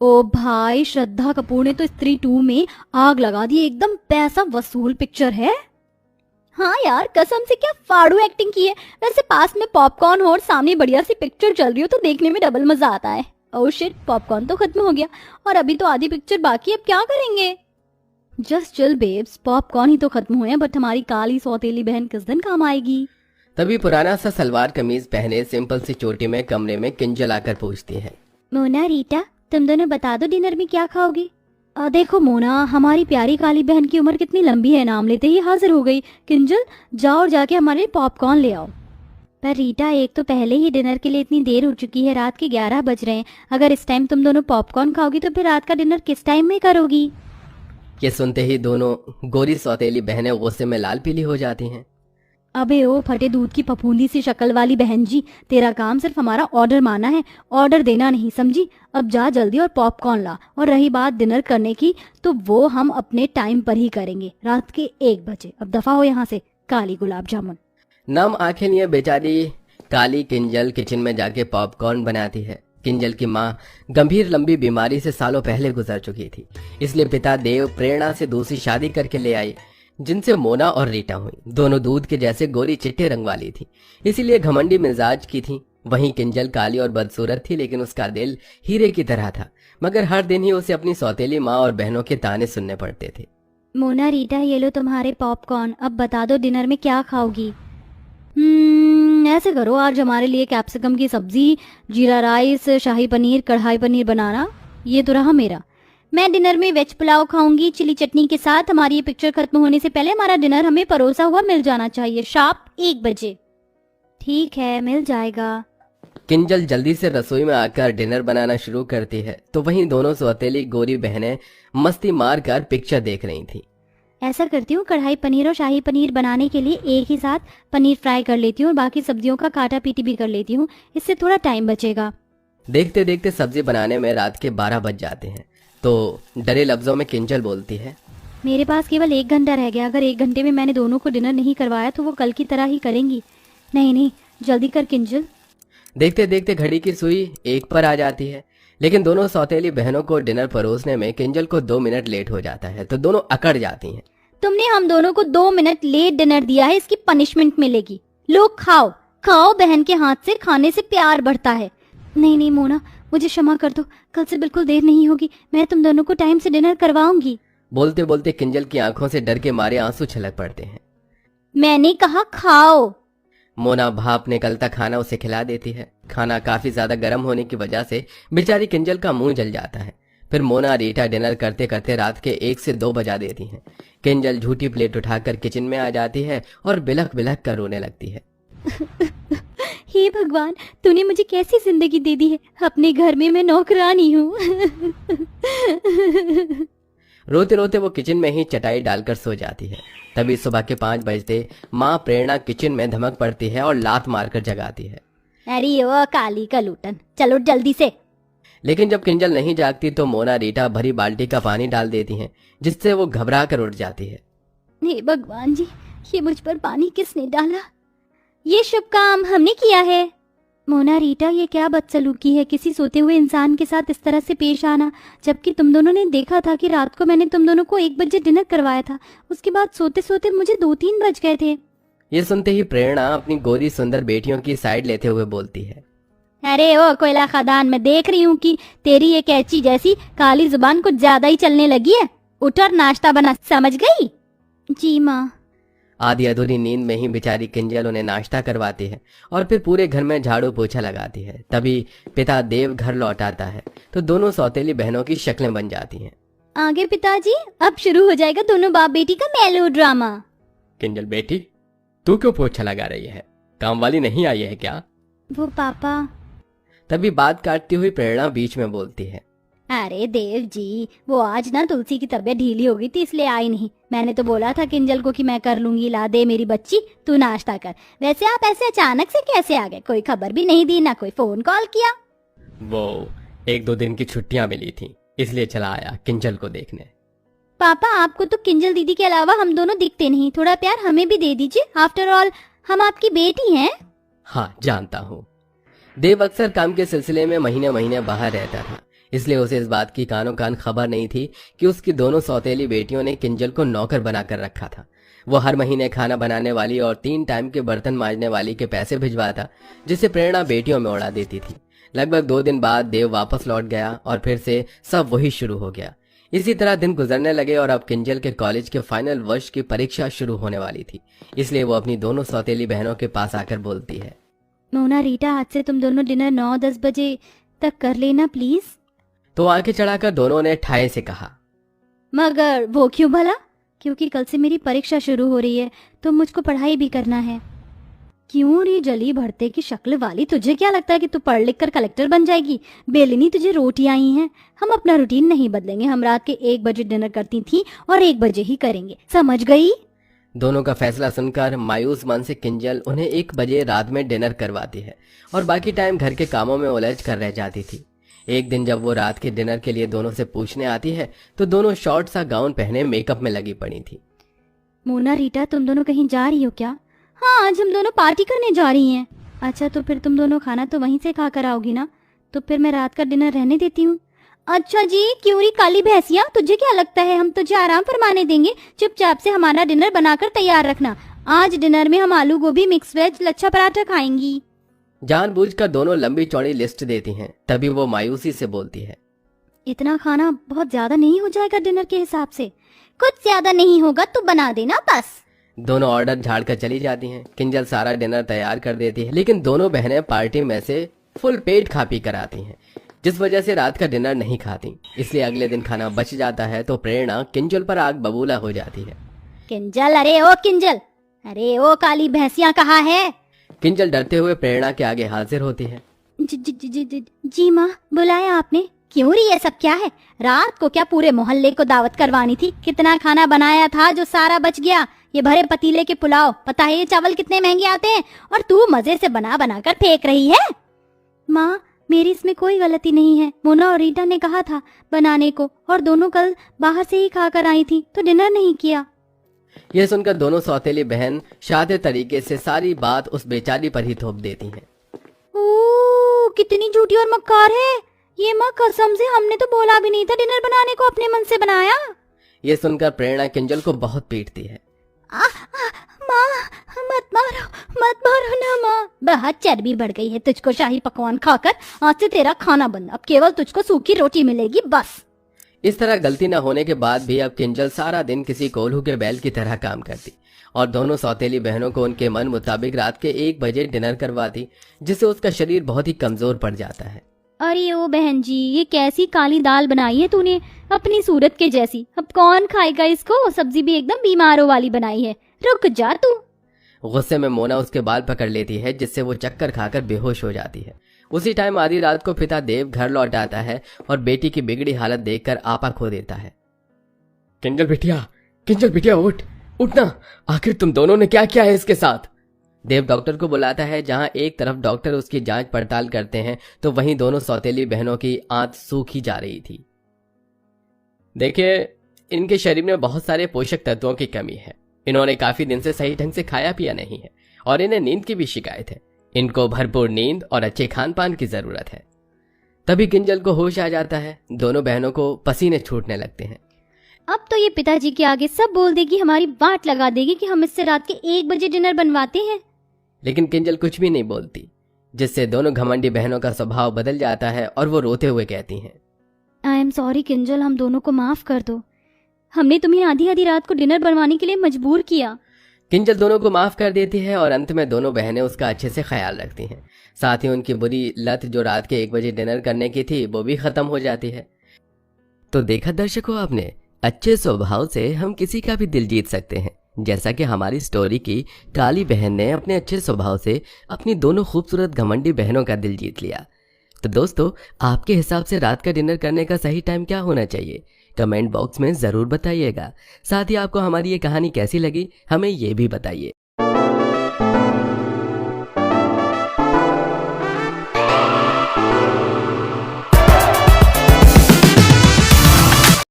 ओ भाई, श्रद्धा कपूर ने तो स्त्री 2 में आग लगा दी, एकदम पैसा वसूल पिक्चर है। हाँ यार, कसम से क्या फाड़ू एक्टिंग की है। वैसे पास में पॉपकॉर्न हो और सामने बढ़िया सी पिक्चर चल रही हो तो देखने में डबल मजा आता है। ओह शिट, पॉपकॉर्न तो खत्म हो गया और अभी तो आधी पिक्चर बाकी, अब क्या करेंगे। जस्ट चिल बेब्स, पॉपकॉर्न ही तो खत्म हुए हैं, बट हमारी काली सौतेली बहन किस दिन काम आएगी। तभी पुराना सा सलवार कमीज पहने सिंपल सी चोटी में कमरे में किंजल आकर पूछती है। मोना, रीटा, तुम दोनों बता दो डिनर में क्या खाओगे। देखो मोना, हमारी प्यारी काली बहन की उम्र कितनी लंबी है, नाम लेते ही हाजिर हो गई। किंजल, जाओ और जाके हमारे लिए पॉपकॉर्न ले आओ। पर रीटा, एक तो पहले ही डिनर के लिए इतनी देर हो चुकी है, रात के 11 बज रहे हैं। अगर इस टाइम तुम दोनों पॉपकॉर्न खाओगी तो फिर रात का डिनर किस टाइम में करोगी। ये सुनते ही दोनों गोरी सौतेली बहनें गुस्से में लाल पीली हो जाती हैं। अबे ओ फटे दूध की फफूंदी सी शक्ल वाली बहन जी, तेरा काम सिर्फ हमारा ऑर्डर माना है, ऑर्डर देना नहीं, समझी। अब जा जल्दी और पॉपकॉर्न ला। और रही बात डिनर करने की, तो वो हम अपने टाइम पर ही करेंगे, रात के 1 बजे। अब दफा हो यहाँ से, काली गुलाब जामुन। नम आंखें लिए बेचारी काली किंजल किचन में जाके पॉपकॉर्न बनाती है। किंजल की माँ गंभीर लंबी बीमारी से सालों पहले गुजर चुकी थी, इसलिए पिता देव प्रेरणा से दूसरी शादी करके ले आई, जिनसे मोना और रीटा हुई। दोनों दूध के जैसे गोरी चिट्टे रंग वाली थी, इसीलिए घमंडी मिजाज की थी। वहीं किंजल काली और बदसूरत थी, लेकिन उसका दिल हीरे की तरह था। मगर हर दिन ही उसे अपनी सौतेली माँ और बहनों के ताने सुनने पड़ते थे। मोना, रीटा, ये लो तुम्हारे पॉपकॉर्न। अब बता दो डिनर में क्या खाओगी। ऐसे करो, आज हमारे लिए कैप्सिकम की सब्जी, जीरा राइस, शाही पनीर, कढ़ाई पनीर बनाना। ये तो रहा मेरा। मैं डिनर में वेज पुलाव खाऊंगी चिली चटनी के साथ। हमारी ये पिक्चर खत्म होने से पहले हमारा डिनर हमें परोसा हुआ मिल जाना चाहिए, शार्प 1 बजे। ठीक है, मिल जाएगा। किंजल जल्दी से रसोई में आकर डिनर बनाना शुरू करती है, तो वहीं दोनों सौतेली गोरी बहनें मस्ती मार कर पिक्चर देख रही थी। ऐसा करती हूँ, कढ़ाई पनीर और शाही पनीर बनाने के लिए एक ही साथ पनीर फ्राई कर लेती हूँ और बाकी सब्जियों का काटा पीटी भी कर लेती हूँ, इससे थोड़ा टाइम बचेगा। देखते देखते सब्जी बनाने में रात के 12 बज जाते हैं, तो डरे लफ्जों में किंजल बोलती है। मेरे पास केवल 1 घंटा रह गया। अगर 1 घंटे में मैंने दोनों को डिनर नहीं करवाया तो वो कल की तरह ही करेंगी। नहीं नहीं, जल्दी कर किंजल। देखते देखते घड़ी की सुई 1 पर आ जाती है, लेकिन दोनों सौतेली बहनों को डिनर परोसने में किंजल को 2 मिनट लेट हो जाता है, तो दोनों अकड़ जाती हैं। तुमने हम दोनों को 2 मिनट लेट डिनर दिया है, इसकी पनिशमेंट मिलेगी। लोग खाओ खाओ, बहन के हाथ से खाने से प्यार बढ़ता है। नहीं नहीं मोना, मुझे क्षमा कर दो, कल से बिल्कुल देर नहीं होगी। मैं तुम दोनों को टाइम से डिनर करवाऊंगी। बोलते बोलते किंजल की आंखों से डर के मारे आंसू छलक पड़ते हैं। मैंने कहा खाओ। मोना भाप निकलता खाना उसे खिला देती है। खाना काफी ज्यादा गर्म होने की वजह से बेचारी किंजल का मुंह जल जाता है। फिर मोना रीटा डिनर करते करते रात के 1 से 2 बजा देती हैं। किंजल झूठी प्लेट उठाकर किचन में आ जाती है और बिलख बिलख कर रोने लगती है। हे भगवान, तूने मुझे कैसी जिंदगी दे दी है। अपने घर में मैं नौकरानी हूँ। रोते रोते वो किचन में ही चटाई डालकर सो जाती है। तभी सुबह के 5 बजते माँ प्रेरणा किचन में धमक पड़ती है और लात मारकर जगाती है। अरे ओ काली का लूटन, चलो जल्दी से। लेकिन जब किंजल नहीं जागती तो मोना रीटा भरी बाल्टी का पानी डाल देती हैं, जिससे वो घबरा कर उठ जाती है। हे भगवान जी, ये मुझ पर पानी किसने डाला। ये शुभ काम हमने किया है। मोना, रीटा, ये क्या बदसलूकी है, किसी सोते हुए इंसान के साथ इस तरह से पेश आना, जबकि तुम दोनों ने देखा था कि रात को मैंने तुम दोनों को 1 बजे डिनर करवाया था। उसके बाद सोते सोते मुझे 2-3 बज गए थे। ये सुनते ही प्रेरणा अपनी गोरी सुंदर बेटियों की साइड लेते हुए बोलती है। अरे ओ कोयला खदान, मैं देख रही हूँ कि तेरी ये कैची जैसी काली जुबान कुछ ज्यादा ही चलने लगी है। उठ और नाश्ता बना, समझ गई। जी माँ। आधी अधूरी नींद में ही बेचारी किंजल उन्हें नाश्ता करवाती है और फिर पूरे घर में झाड़ू पोछा लगाती है। तभी पिता देव घर लौट आता है, तो दोनों सौतेली बहनों की शक्लें बन जाती हैं। आगे पिताजी, अब शुरू हो जाएगा दोनों बाप बेटी का मेलो ड्रामा। किंजल बेटी, तू क्यों पोछा लगा रही है? काम वाली नहीं आई है क्या? वो पापा। तभी बात काटती हुई प्रेरणा बीच में बोलती है। अरे देव जी, वो आज ना तुलसी की तबीयत ढीली हो गई थी, इसलिए आई नहीं। मैंने तो बोला था किंजल को कि मैं कर लूंगी, ला दे मेरी बच्ची, तू नाश्ता कर। वैसे आप ऐसे अचानक से कैसे आ गए? कोई खबर भी नहीं दी, ना कोई फोन कॉल किया। वो 1-2 दिन की छुट्टियां मिली थी, इसलिए चला आया किंजल को देखने। पापा, आपको तो किंजल दीदी के अलावा हम दोनों दिखते नहीं, थोड़ा प्यार हमें भी दे दीजिए। आफ्टर ऑल हम आपकी बेटी हैं। हाँ जानता हूँ। देव अक्सर काम के सिलसिले में महीने महीने बाहर रहता था, इसलिए उसे इस बात की कानों कान खबर नहीं थी कि उसकी दोनों सौतेली बेटियों ने किंजल को नौकर बनाकर रखा था। वो हर महीने खाना बनाने वाली और 3 टाइम के बर्तन मांजने वाली के पैसे भिजवाता, जिसे प्रेरणा बेटियों में उड़ा देती थी। लगभग 2 दिन बाद देव वापस लौट गया और फिर से सब वही शुरू हो गया। इसी तरह दिन गुजरने लगे और अब किंजल के कॉलेज के फाइनल वर्ष की परीक्षा शुरू होने वाली थी। इसलिए वो अपनी दोनों सौतेली बहनों के पास आकर बोलती है, मोना रीटा, आज से तुम दोनों डिनर 9-10 बजे तक कर लेना प्लीज। तो आंखें चढ़ाकर दोनों ने ठाए से कहा, मगर वो क्यों भला? क्योंकि कल से मेरी परीक्षा शुरू हो रही है तो मुझको पढ़ाई भी करना है। क्यों रे जली भरते की शक्ल वाली, तुझे क्या लगता है कि तू पढ़ लिख कर कलेक्टर बन जाएगी? बेलिनी तुझे रोटियां आई हैं। हम अपना रूटीन नहीं बदलेंगे। हम रात के 1 बजे डिनर करती थी और 1 बजे ही करेंगे, समझ गई? दोनों का फैसला सुनकर मायूस मन से किंजल उन्हें 1 बजे रात में डिनर करवाती है और बाकी टाइम घर के कामों में उलझ कर रह जाती थी। एक दिन जब वो रात के डिनर के लिए दोनों से पूछने आती है तो दोनों शॉर्ट सा गाउन पहने मेकअप में लगी पड़ी थी। मोना रीटा, तुम दोनों कहीं जा रही हो क्या? हाँ, आज हम दोनों पार्टी करने जा रही हैं। अच्छा, तो फिर तुम दोनों खाना तो वहीं से खा कर आओगी ना? तो फिर मैं रात का डिनर रहने देती हूँ। अच्छा जी, क्यों री काली भैंसिया, तुझे क्या लगता है हम तुझे आराम फरमाने देंगे? चुपचाप से हमारा डिनर बनाकर तैयार रखना। आज डिनर में हम आलू गोभी, मिक्स वेज, लच्छा पराठा खाएंगी। जानबूझकर दोनों लंबी चौड़ी लिस्ट देती हैं। तभी वो मायूसी से बोलती है, इतना खाना बहुत ज्यादा नहीं हो जाएगा डिनर के हिसाब से? कुछ ज्यादा नहीं होगा, तू बना देना बस। दोनों ऑर्डर झाड़ कर चली जाती हैं। किंजल सारा डिनर तैयार कर देती है, लेकिन दोनों बहनें पार्टी में से फुल पेट खा पी कर आती हैं, जिस वजह से रात का डिनर नहीं खाती। इसलिए अगले दिन खाना बच जाता है तो प्रेरणा किंजल पर आग बबूला हो जाती है। किंजल, अरे ओ किंजल, अरे ओ काली भैंसिया कहाँ है? किंजल डरते हुए प्रेरणा के आगे हाजिर होती है। जी माँ, बुलाया आपने? क्यों री, ये सब क्या है? रात को क्या पूरे मोहल्ले को दावत करवानी थी? कितना खाना बनाया था जो सारा बच गया। ये भरे पतीले के पुलाव, पता है ये चावल कितने महंगे आते हैं, और तू मजे से बना बना कर फेंक रही है। माँ, मेरी इसमें कोई गलती नहीं है। मोना और रीटा ने कहा था बनाने को, और दोनों कल बाहर से ही खाकर आई थी तो डिनर नहीं किया। यह सुनकर दोनों सौतेली बहन शातिर तरीके से सारी बात उस बेचारी पर ही थोप देती हैं। ओह, कितनी झूठी और मक्कार है ये माँ, कसम से हमने तो बोला भी नहीं था डिनर बनाने को, अपने मन से बनाया। ये सुनकर प्रेरणा किंजल को बहुत पीटती है। माँ, मत मारो ना माँ। बहुत चर्बी बढ़ गई है तुझको शाही पकवान खाकर। आज से तेरा खाना बंद, अब केवल तुझको सूखी रोटी मिलेगी बस। इस तरह गलती न होने के बाद भी अब किंजल सारा दिन किसी कोल्हू के बैल की तरह काम करती और दोनों सौतेली बहनों को उनके मन मुताबिक रात के 1 बजे डिनर करवाती, जिससे उसका शरीर बहुत ही कमजोर पड़ जाता है। अरे ओ बहन जी, ये कैसी काली दाल बनाई है तूने, अपनी सूरत के जैसी। अब कौन खाएगा इसको? सब्जी भी एकदम बीमारों वाली बनाई है। रुक जा तू। गुस्से में मोना उसके बाल पकड़ लेती है, जिससे वो चक्कर खाकर बेहोश हो जाती है। उसी टाइम आधी रात को पिता देव घर लौट आता है और बेटी की बिगड़ी हालत देखकर आपा खो देता है। किंजल बिटिया उठना, आखिर तुम दोनों ने क्या किया है इसके साथ? देव डॉक्टर को बुलाता है। जहां एक तरफ डॉक्टर उसकी जांच पड़ताल करते हैं तो वहीं दोनों सौतेली बहनों की आंत सूखी जा रही थी। देखिए, इनके शरीर में बहुत सारे पोषक तत्वों की कमी है। इन्होंने काफी दिन से सही ढंग से खाया पिया नहीं है और इन्हें नींद की भी शिकायत है। इनको भरपूर नींद और अच्छे खान पान की जरूरत है। तभी किंजल को होश आ जाता है। दोनों बहनों को पसीने छूटने लगते हैं। अब तो ये पिताजी के आगे सब बोल देगी, हमारी वाट लगा देगी कि हम इससे रात के 1 बजे डिनर बनवाते हैं। लेकिन किंजल कुछ भी नहीं बोलती, जिससे दोनों घमंडी बहनों का स्वभाव बदल जाता है और वो रोते हुए कहती हैं, आई एम सॉरी किंजल, हम दोनों को माफ कर दो। हमने तुम्हें आधी आधी रात को डिनर बनवाने के लिए मजबूर किया। किंजल दोनों को माफ कर देती है और अंत में दोनों बहनें उसका अच्छे से ख्याल रखती हैं। साथ ही उनकी बुरी लत जो रात के 1 बजे डिनर करने की थी वो भी खत्म हो जाती है। तो देखा दर्शकों आपने, अच्छे स्वभाव से हम किसी का भी दिल जीत सकते हैं। जैसा कि हमारी स्टोरी की काली बहन ने अपने अच्छे स्वभाव से अपनी दोनों खूबसूरत घमंडी बहनों का दिल जीत लिया। तो दोस्तों, आपके हिसाब से रात का डिनर करने का सही टाइम क्या होना चाहिए? कमेंट बॉक्स में जरूर बताइएगा। साथ ही आपको हमारी ये कहानी कैसी लगी हमें ये भी बताइए।